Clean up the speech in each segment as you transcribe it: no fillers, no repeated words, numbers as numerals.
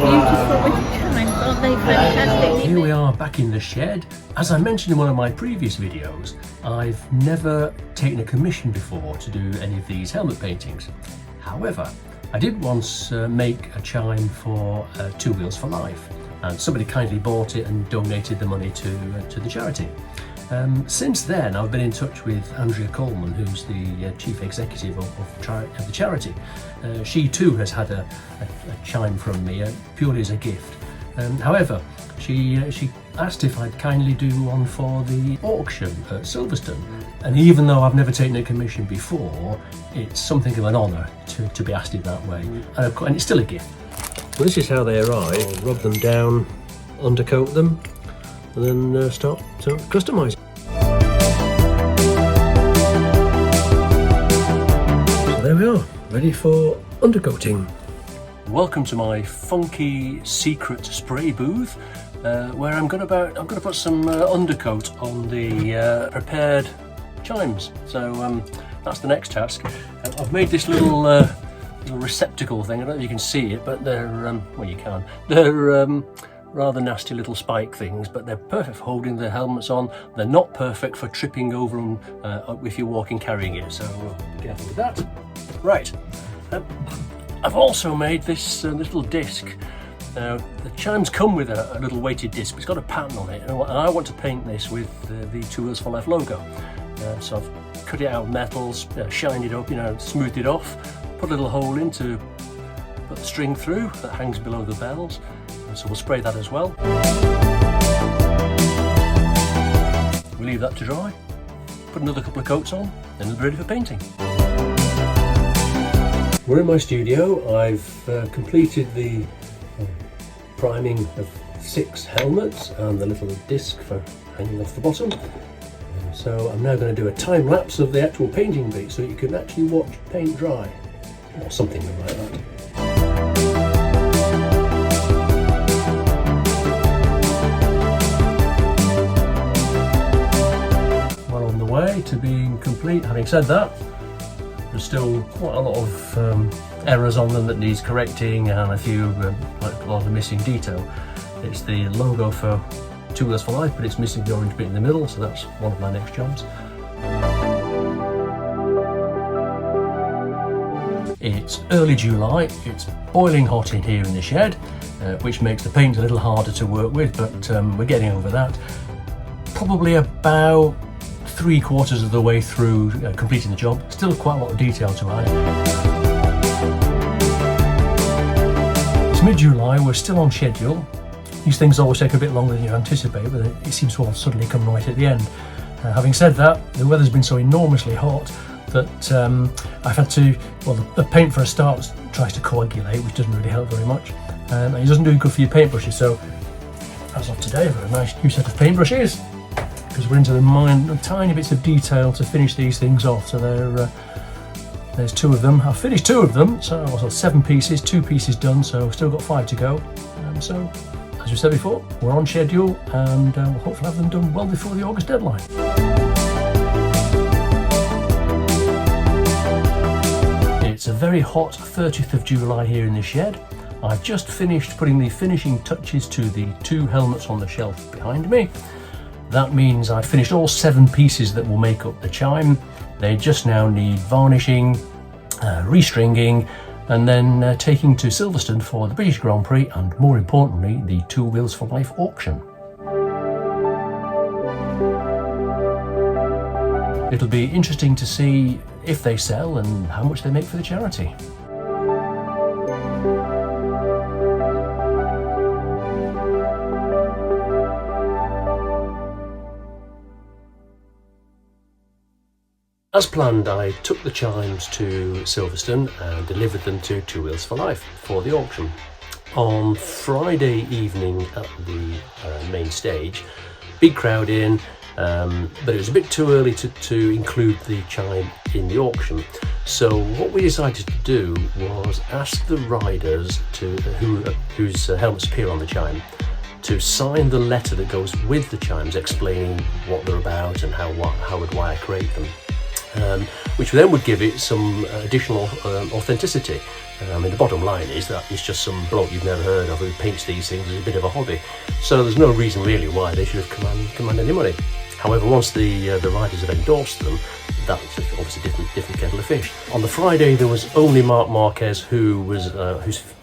beautiful wind chimes, aren't they fantastic? Here we are back in the shed. As I mentioned in one of my previous videos, I've never taken a commission before to do any of these helmet paintings. However, I did once make a chime for Two Wheels for Life, and somebody kindly bought it and donated the money to the charity. Since then, I've been in touch with Andrea Coleman, who's the chief executive of the charity. She too has had a chime from me, purely as a gift. However, she asked if I'd kindly do one for the auction at Silverstone. And even though I've never taken a commission before, it's something of an honour to be asked it that way. And it's still a gift. So this is how they arrive. I'll rub them down, undercoat them, and then start customising. So there we are, ready for undercoating. Welcome to my funky secret spray booth, where I'm going to put some undercoat on the prepared chimes. So that's the next task. I've made this little receptacle thing. I don't know if you can see it, but they're well, you can. They're rather nasty little spike things, but they're perfect for holding the helmets on. They're not perfect for tripping over them if you're walking carrying it, so be careful with that. Right, I've also made this little disc. Now, the chimes come with a little weighted disc, but it's got a pattern on it, and I want to paint this with the Two Wheels for Life logo. So I've cut it out of metals, shined it up, smoothed it off, put a little hole in to put the string through that hangs below the bells. So we'll spray that as well. We'll leave that to dry, put another couple of coats on, then we'll be ready for painting. We're in my studio. I've completed the priming of 6 helmets and the little disc for hanging off the bottom. So I'm now going to do a time lapse of the actual painting bit so you can actually watch paint dry, or something like that. Way to being complete. Having said that, there's still quite a lot of errors on them that needs correcting, and a few like a lot of missing detail. It's the logo for Two Wheels for Life, but it's missing the orange bit in the middle, so that's one of my next jobs. It's early July, it's boiling hot in here in the shed, which makes the paint a little harder to work with, but we're getting over that. Probably about 3/4 of the way through completing the job. Still quite a lot of detail to add. It's mid-July, we're still on schedule. These things always take a bit longer than you anticipate, but it seems to all suddenly come right at the end. Having said that, the weather's been so enormously hot that I've had to, well, the paint for a start tries to coagulate, which doesn't really help very much, and it doesn't do good for your paintbrushes. So as of today, I've got a nice new set of paintbrushes, because we're into the tiny bits of detail to finish these things off. So there's 2 of them. I've finished 2 of them, so 7 pieces, 2 pieces done, so still got 5 to go. So, as we said before, we're on schedule, and we'll hopefully have them done well before the August deadline. It's a very hot 30th of July here in the shed. I've just finished putting the finishing touches to the 2 helmets on the shelf behind me. That means I've finished all 7 pieces that will make up the chime. They just now need varnishing, restringing, and then taking to Silverstone for the British Grand Prix, and more importantly, the Two Wheels for Life auction. It'll be interesting to see if they sell and how much they make for the charity. As planned, I took the chimes to Silverstone and delivered them to Two Wheels for Life for the auction. On Friday evening at the main stage, big crowd in, but it was a bit too early to include the chime in the auction. So what we decided to do was ask the riders whose helmets appear on the chime to sign the letter that goes with the chimes explaining what they're about and how and why I create them. Which then would give it some additional authenticity. I mean, the bottom line is that it's just some bloke you've never heard of who paints these things as a bit of a hobby. So there's no reason really why they should have command any money. However, once the riders have endorsed them, that's obviously a different kettle of fish. On the Friday, there was only Marc Marquez whose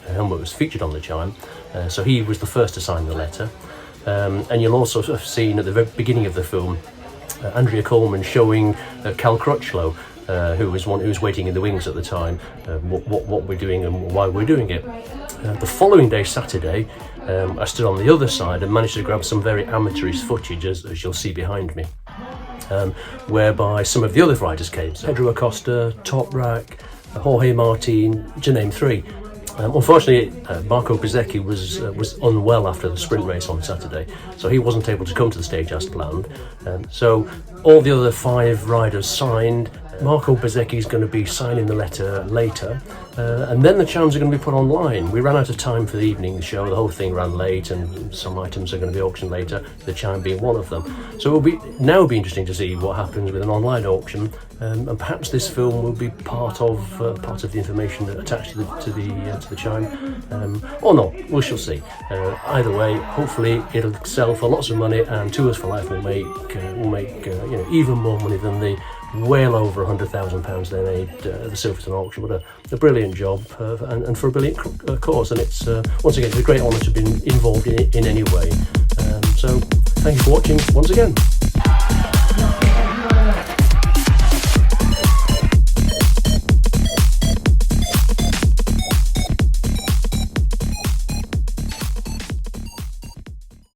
helmet was featured on the Chime, so he was the first to sign the letter. And you'll also have seen at the very beginning of the film, Andrea Coleman showing Cal Crutchlow, who was waiting in the wings at the time, what we're doing and why we're doing it. The following day, Saturday, I stood on the other side and managed to grab some very amateurish footage, as you'll see behind me, whereby some of the other riders came. So Pedro Acosta, Toprak, Jorge Martin, to name three. Unfortunately, Marco Bezzecchi was unwell after the sprint race on Saturday, so he wasn't able to come to the stage as planned. So all the other 5 riders signed. Marco Bezzecchi is going to be signing the letter later, and then the chimes are going to be put online. We ran out of time for the evening show. The whole thing ran late, and some items are going to be auctioned later, the chime being one of them. So it'll be interesting to see what happens with an online auction, and perhaps this film will be part of the information attached to the chime, or not. We shall see. Either way, hopefully it'll sell for lots of money, and Tours for Life will make even more money than the well over £100,000 they made at the Silverstone auction. But a brilliant job and for a brilliant cause, and it's once again, it's a great honour to be involved in it in any way. So thank you for watching once again.